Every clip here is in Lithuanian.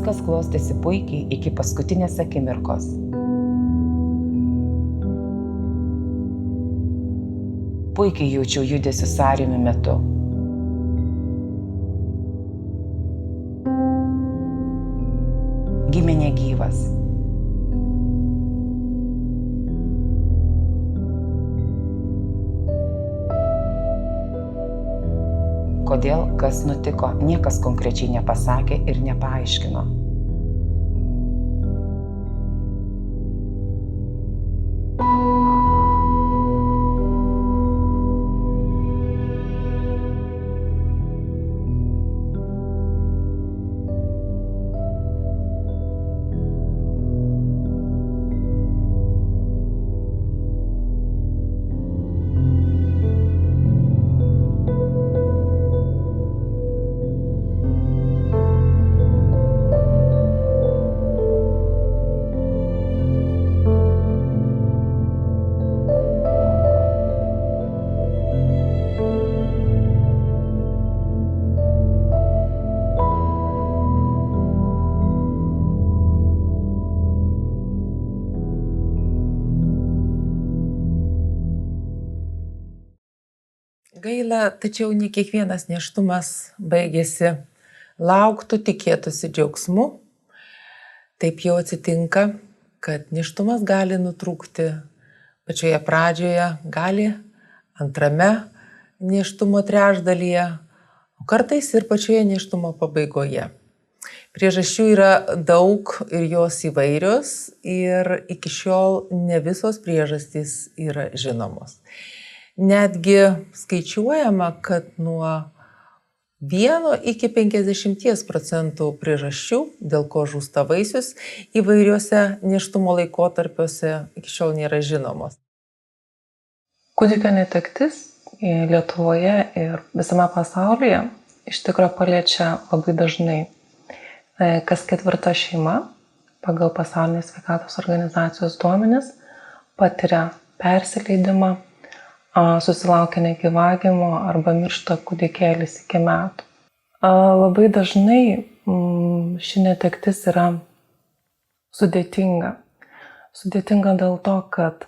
Viskas klostėsi puikiai iki paskutinės akimirkos. Puikiai jaučiau judesių sąrėmių metu. Gimė negyvas. Kodėl, kas nutiko, niekas konkrečiai nepasakė ir nepaaiškino. Gaila, tačiau ne kiekvienas nėštumas baigėsi lauktų, tikėtųsi džiaugsmu. Taip jau atsitinka, kad nėštumas gali nutrūkti pačioje pradžioje, gali antrame nėštumo trečdalyje, o kartais ir pačioje nėštumo pabaigoje. Priežasčių yra daug ir jos įvairios ir iki šiol ne visos priežastys yra žinomos. Netgi skaičiuojama, kad nuo 1 iki 50% priežasčių, dėl ko žūsta vaisius, įvairiuose nėštumo laikotarpiuose iki šiol nėra žinomos. Kūdikio netektis Lietuvoje ir visame pasaulyje iš tikrųjų paliečia labai dažnai. Kas 4 šeima pagal Pasaulinės sveikatos organizacijos duomenis patiria persileidimą, susilaukia negyvavimo arba miršta kūdikėlis iki metų. Labai dažnai ši netektis yra sudėtinga. Sudėtinga dėl to, kad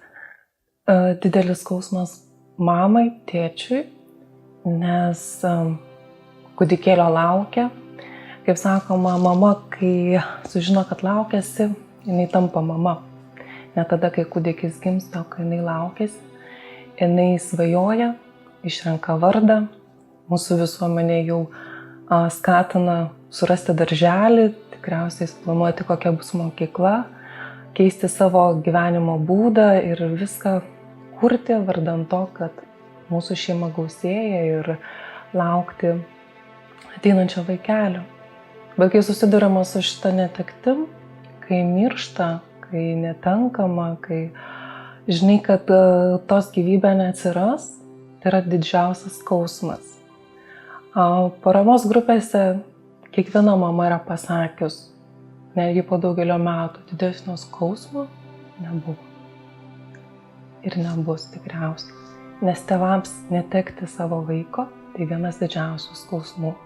didelis skausmas mamai, tėčiui, nes kūdikėlio laukia. Kaip sakoma, mama, kai sužino, kad laukiasi, jinai tampa mama. Ne tada, kai kūdikis gimsta, o kai jinai laukiasi. Jinai svajoja, išrenka vardą, mūsų visuomenė jau skatina surasti darželį, tikriausiai planuoti, kokia bus mokykla, keisti savo gyvenimo būdą ir viską kurti vardan to, kad mūsų šeima gausėja ir laukti ateinančio vaikelio. Bet kai susiduriama su šita netektim, kai miršta, kai netenkama, kai žinai, kad tos gyvybė neatsiras, tai yra didžiausias skausmas. Paramos grupėse kiekviena mama yra pasakius, netgi po daugelio metų, didesnio skausmo nebuvo. Ir nebus tikriausiai. Nes tėvams netekti savo vaiko, tai vienas didžiausių skausmų.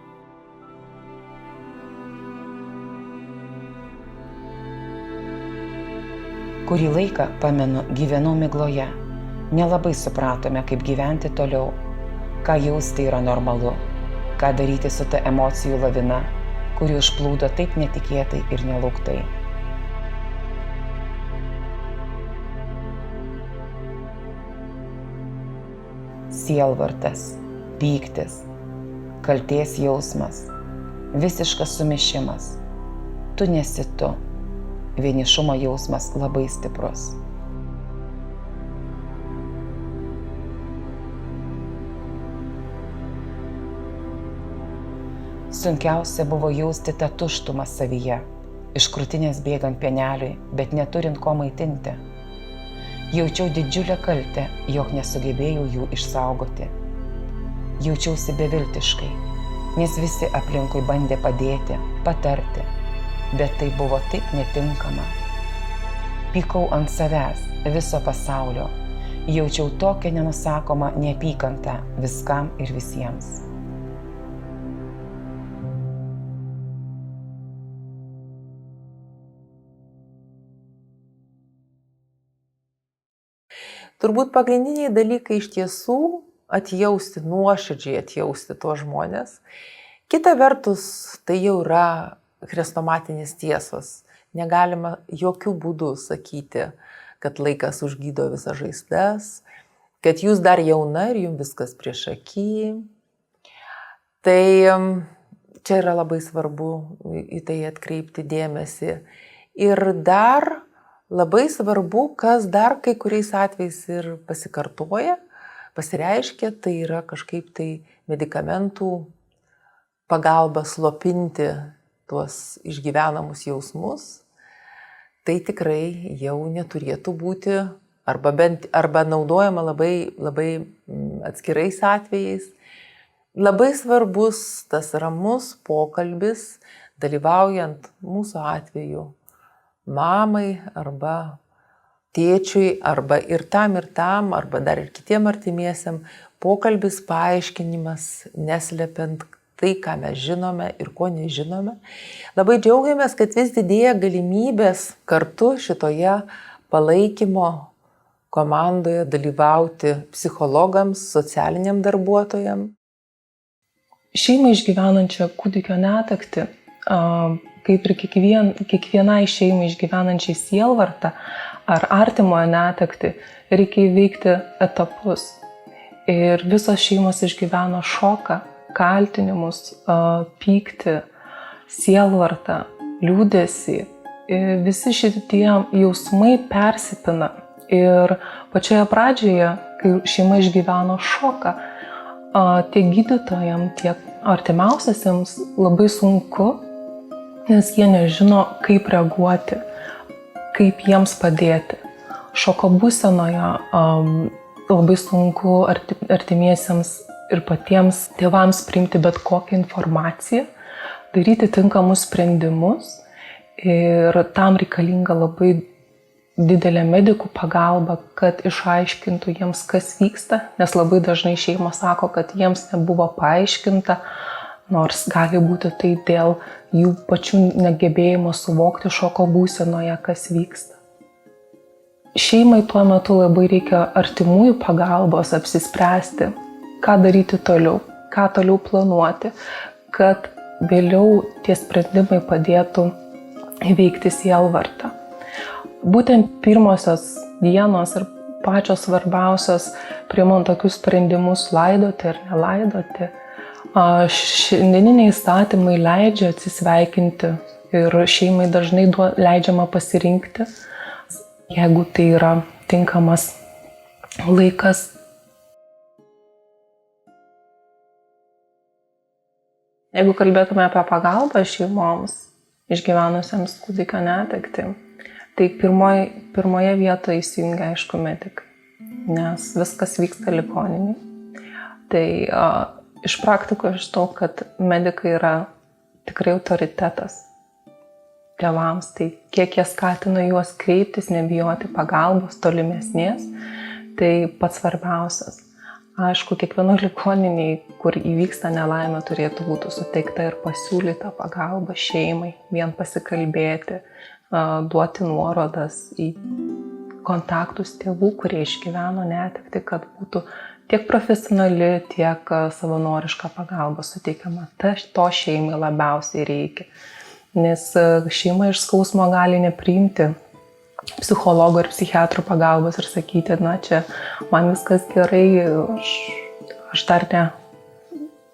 Kurį laiką, pamenu, gyvenau migloje. Nelabai supratome, kaip gyventi toliau, ką jausti yra normalu, ką daryti su ta emocijų lavina, kuri užplūdo taip netikėtai ir nelauktai. Sielvartas, pyktis, kaltės jausmas, visiškas sumišimas. Tu nesi tu. Vienišumo jausmas labai stiprus. Sunkiausia buvo jausti tą tuštumą savyje, iš krūtinės bėgant pieneliui, bet neturint ko maitinti. Jaučiau didžiulę kaltę, jog nesugebėjau jų išsaugoti. Jaučiausi beviltiškai, nes visi aplinkui bandė padėti, patarti. Bet tai buvo taip netinkama. Pykau ant savęs, viso pasaulio. Jaučiau tokią nenusakomą neapykantą viskam ir visiems. Turbūt pagrindiniai dalykai iš tiesų atjausti, nuoširdžiai atjausti tuos žmonės. Kita vertus, tai jau yra chrestomatinės tiesos. Negalima jokių būdų sakyti, kad laikas užgydo visas žaizdas, kad jūs dar jauna ir jums viskas prieš akį. Tai čia yra labai svarbu į tai atkreipti dėmesį. Ir dar labai svarbu, kas dar kai kuriais atvejais ir pasikartoja, pasireiškia, tai yra kažkaip tai medikamentų pagalba slopinti tuos išgyvenamus jausmus. Tai tikrai jau neturėtų būti arba naudojama labai atskirais atvejais. Labai svarbus tas ramus pokalbis, dalyvaujant mūsų atveju mamai arba tėčiui, arba ir tam, arba dar ir kitiem artimiesiam, pokalbis, paaiškinimas, neslepiant tai, ką mes žinome ir ko nežinome. Labai džiaugiamės, kad vis didėja galimybės kartu šitoje palaikymo komandoje dalyvauti psichologams, socialiniam darbuotojam. Šeimai išgyvenančią kūdikio netektį, kaip ir kiekvienai šeimai išgyvenančiai sielvartą ar artimojo netektį, reikia įveikti etapus. Ir visos šeimos išgyveno šoką, kaltinimus, pyktį, sielvartą, liūdesį. Visi šitie jausmai persipina. Ir pačioje pradžioje, kai šeima išgyveno šoką, tiek gydytojams, tiek artimiausiasiems labai sunku, nes jie nežino, kaip reaguoti, kaip jiems padėti. Šoko būsenoje labai sunku artimiesiems ir patiems tėvams priimti bet kokią informaciją, daryti tinkamus sprendimus ir tam reikalinga labai didelė medikų pagalba, kad išaiškintų jiems, kas vyksta, nes labai dažnai šeima sako, kad jiems nebuvo paaiškinta, nors gali būti tai dėl jų pačių negebėjimo suvokti šoko būsenoje, kas vyksta. Šeimai tuo metu labai reikia artimųjų pagalbos apsispręsti, ką daryti toliau, ką toliau planuoti, kad vėliau tie sprendimai padėtų įveikti sielvartą. Būtent pirmosios dienos ir pačios svarbiausios priimant tokius sprendimus laidoti ar nelaidoti. Šiandieniniai įstatymai leidžia atsisveikinti ir šeimai dažnai leidžiama pasirinkti, jeigu tai yra tinkamas laikas. Jeigu kalbėtume apie pagalbą šeimoms išgyvenusiems kūdikio netektį, tai pirmoje vietoje įsijungia, aišku, medikai, nes viskas vyksta ligoninėje. Tai iš praktikos žinau, kad medikai yra tikrai autoritetas tėvams, tai kiek jie skatina juos kreiptis, nebijoti pagalbos tolimesnės, tai pats svarbiausias. Aišku, kiekvienoj ligoninėj, kur įvyksta nelaimė, turėtų būti suteikta ir pasiūlyta pagalba šeimai, vien pasikalbėti, duoti nuorodas į kontaktus tėvų, kurie išgyveno netektį, kad būtų tiek profesionali, tiek savanoriška pagalba suteikiama. To šeimai labiausiai reikia, nes šeima iš skausmo gali nepriimti psichologo ir psichiatro pagalbos ir sakyti, na čia man viskas gerai, aš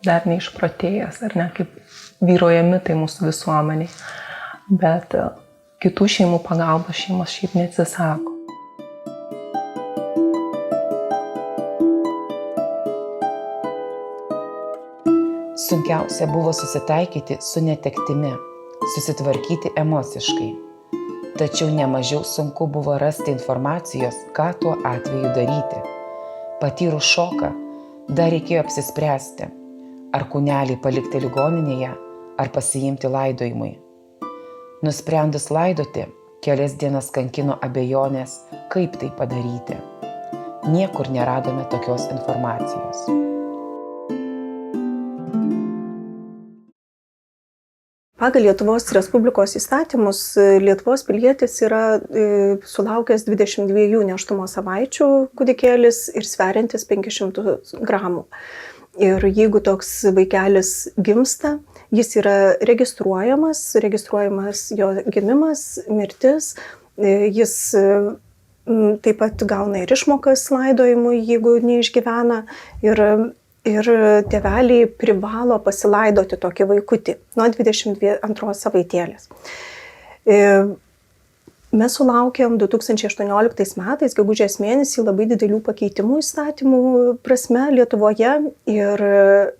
dar neišprotėjęs, ar ne, kaip vyroja mitai mūsų visuomeniai. Bet kitų šeimų pagalbos šeimos šiaip neatsisako. Sunkiausia buvo susitaikyti su netektimi, susitvarkyti emociškai. Tačiau nemažiau sunku buvo rasti informacijos, ką tuo atveju daryti. Patyrus šoką, dar reikėjo apsispręsti, ar kūnelį palikti ligoninėje, ar pasiimti laidojimui. Nusprendus laidoti, kelias dienas kankino abejonės, kaip tai padaryti. Niekur neradome tokios informacijos. Pagal Lietuvos Respublikos įstatymus Lietuvos pilietis yra sulaukęs 22 nėštumo savaičių kūdikėlis ir sveriantis 500 gramų. Ir jeigu toks vaikelis gimsta, jis yra registruojamas jo gimimas, mirtis, jis taip pat gauna ir išmokas laidojimui, jeigu neišgyvena. Ir tėveliai privalo pasilaidoti tokį vaikutį nuo 22 savaitėlės. Mes sulaukėm 2018 metais, gegužės mėnesį, labai didelių pakeitimų įstatymų prasme Lietuvoje ir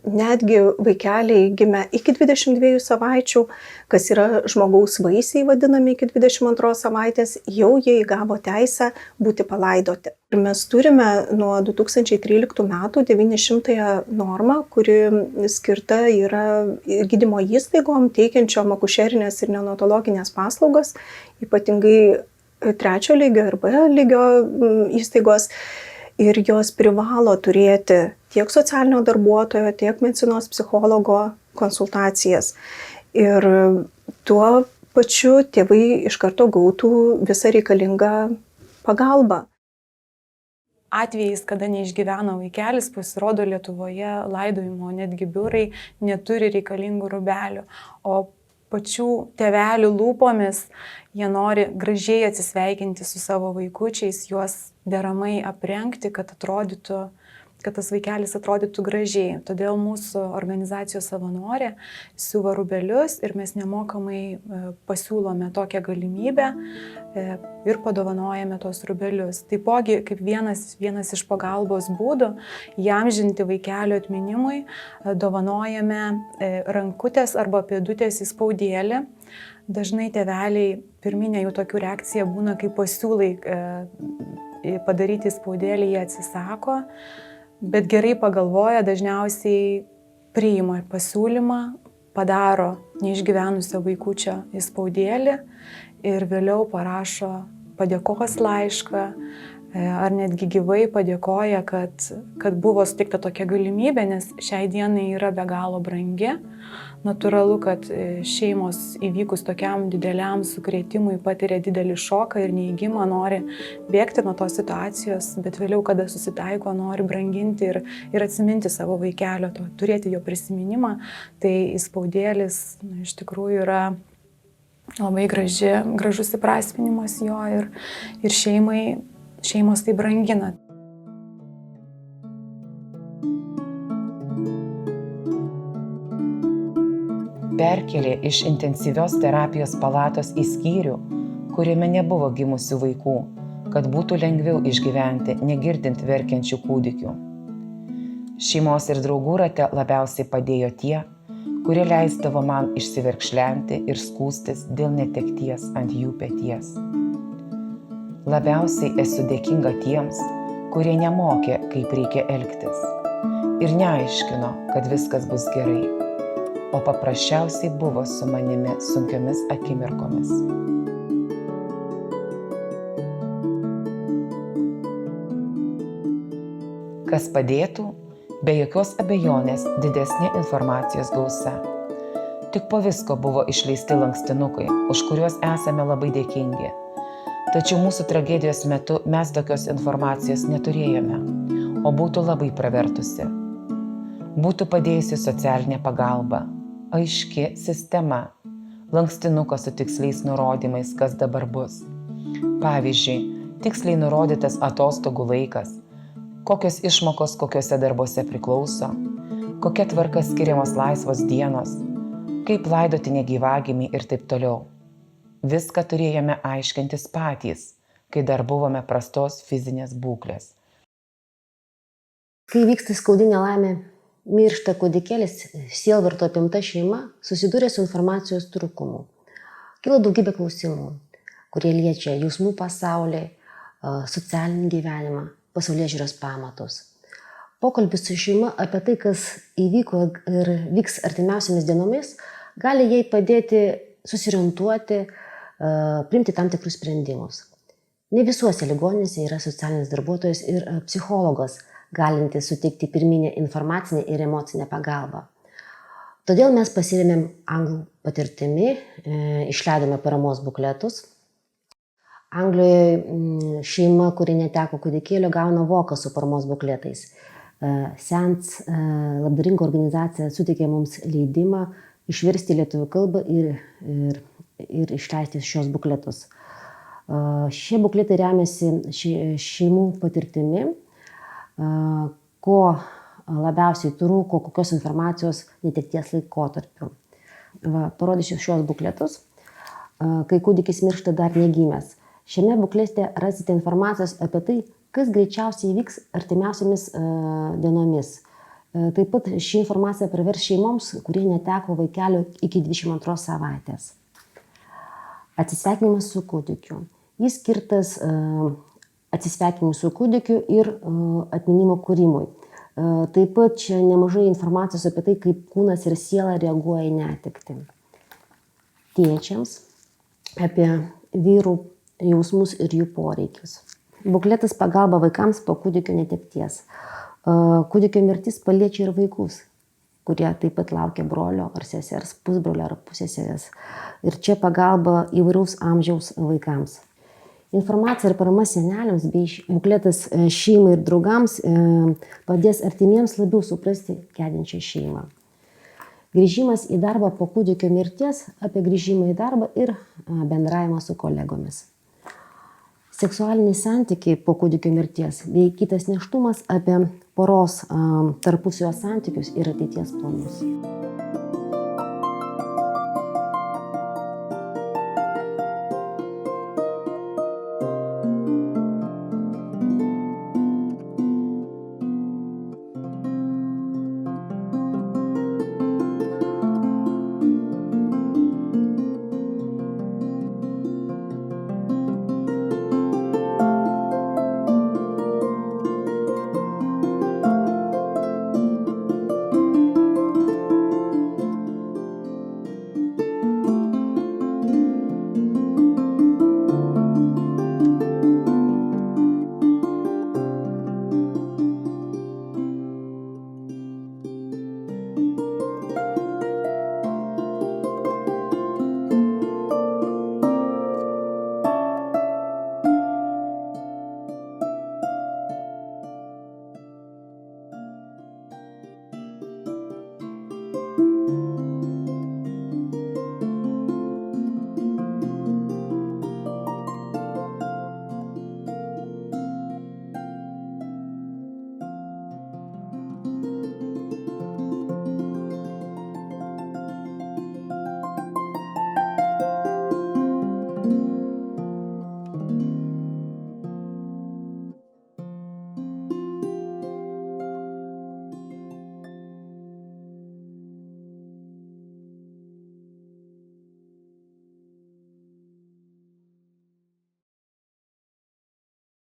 netgi vaikeliai gimę iki 22 savaičių, kas yra žmogaus vaisiai vadinami iki 22 savaitės, jau jie įgavo teisę būti palaidoti. Ir mes turime nuo 2013 metų 900 normą, kuri skirta yra gydymo įstaigom, teikiančiom akušerinės ir neonatologinės paslaugas, ypatingai 3 lygio ir B lygio įstaigos. Ir jos privalo turėti tiek socialinio darbuotojo, tiek medicinos psichologo konsultacijas. Ir tuo pačiu tėvai iš karto gautų visą reikalingą pagalbą. Atvejais, kada neišgyvena vaikelis, pasirodo Lietuvoje laidojimo netgi biurai neturi reikalingų rūbelių, o pačių tėvelių lūpomis jie nori gražiai atsisveikinti su savo vaikučiais, juos deramai aprengti, kad tas vaikelis atrodytų gražiai. Todėl mūsų organizacijos savanorė siuva rūbelius ir mes nemokamai pasiūlome tokią galimybę ir padovanojame tos rūbelius. Taipogi, kaip vienas iš pagalbos būdų, įamžinti vaikelio atminimui, dovanojame rankutės arba pėdutės įspaudėlį. Dažnai tėveliai pirminė jų tokių reakcija būna, kai pasiūlai padaryti įspaudėlį, jie atsisako. Bet gerai pagalvoja, dažniausiai priima pasiūlymą, padaro neišgyvenusio vaikučio įspaudėlį ir vėliau parašo padėkos laišką ar netgi gyvai padėkoja, kad buvo suteikta tokia galimybė, nes šiai dienai yra be galo brangi. Natūralu, kad šeimos įvykus tokiam dideliam sukrėtimui patiria didelį šoką ir neigimą, nori bėgti nuo tos situacijos, bet vėliau, kada susitaiko, nori branginti ir atsiminti savo vaikelio, turėti jo prisiminimą. Tai įspaudėlis iš tikrųjų yra labai gražus įprasminimas jo ir šeimos tai brangina. Perkelė iš intensyvios terapijos palatos į skyrių, kuriame nebuvo gimusių vaikų, kad būtų lengviau išgyventi, negirdint verkiančių kūdikių. Šeimos ir draugų rate labiausiai padėjo tie, kurie leisdavo man išsiverkšlenti ir skųstis dėl netekties ant jų peties. Labiausiai esu dėkinga tiems, kurie nemokė, kaip reikia elgtis ir neaiškino, kad viskas bus gerai, o paprasčiausiai buvo su manimi sunkiomis akimirkomis. Kas padėtų, be jokios abejonės didesnė informacijos gausa. Tik po visko buvo išleisti lankstinukai, už kuriuos esame labai dėkingi. Tačiau mūsų tragedijos metu mes tokios informacijos neturėjome, o būtų labai pravertusi. Būtų padėjusi socialinė pagalba, aiški sistema, lankstinukas su tiksliais nurodymais, kas dabar bus. Pavyzdžiui, tiksliai nurodytas atostogų laikas, kokios išmokos kokiuose darbuose priklauso, kokia tvarka skiriamos laisvos dienos, kaip laidoti negyvagimį ir taip toliau. Viską turėjome aiškintis patys, kai dar buvome prastos fizinės būklės. Kai vyksta skaudi nelaimė, miršta kūdikėlis, sielvarto apimta šeima susidūrė su informacijos trūkumu. Kilo daugybė klausimų, kurie liečia jausmų pasaulį, socialinį gyvenimą, pasaulėžiūros pamatus. Pokalbis su šeima apie tai, kas įvyko ir vyks artimiausiamis dienomis, gali jai padėti susiorientuoti, priimti tam tikrus sprendimus. Ne visuose ligoninėse yra socialinis darbuotojas ir psichologas, galintis suteikti pirminę informacinę ir emocinę pagalbą. Todėl mes pasirėmėm anglų patirtimi, išleidome paramos bukletus. Anglijoje šeima, kuri neteko kūdikėlio, gauna voką su paramos bukletais. SENS labdaringa organizacija suteikė mums leidimą išversti lietuvių kalbą ir išleisti šios bukletus. Šie bukletai remiasi šeimų patirtimi, ko labiausiai trūko, kokios informacijos netekties laikotarpiu. Parodysiu šios bukletus, kai kūdikis miršta dar negimęs. Šiame buklete rasite informacijos apie tai, kas greičiausiai įvyks artimiausiamis dienomis. Taip pat ši informacija pravers šeimoms, kurie neteko vaikelio iki 22 savaitės. Atsisveikinimas su kūdikiu. Jis skirtas atsisveikinimui su kūdikiu ir atminimo kūrimui. Taip pat čia nemažai informacijos apie tai, kaip kūnas ir siela reaguoja į netektį. Tėčiams apie vyrų jausmus ir jų poreikius. Bukletas pagalba vaikams po kūdikio netekties. Kūdikio mirtis paliečia ir vaikus, kurie taip pat laukia brolio ar sesers, pusbrolio ar pusseserės. Ir čia pagalba įvairaus amžiaus vaikams. Informacija ir parama seneliams bei bukletas šeimai ir draugams padės artimiems labiau suprasti gedinčią šeimą. Grįžimas į darbą po kūdikio mirties, apie grįžimą į darbą ir bendravimą su kolegomis. Seksualiniai santykiai po kūdikio mirties bei kitas nėštumas, apie poros tarpusavio santykius ir ateities planus.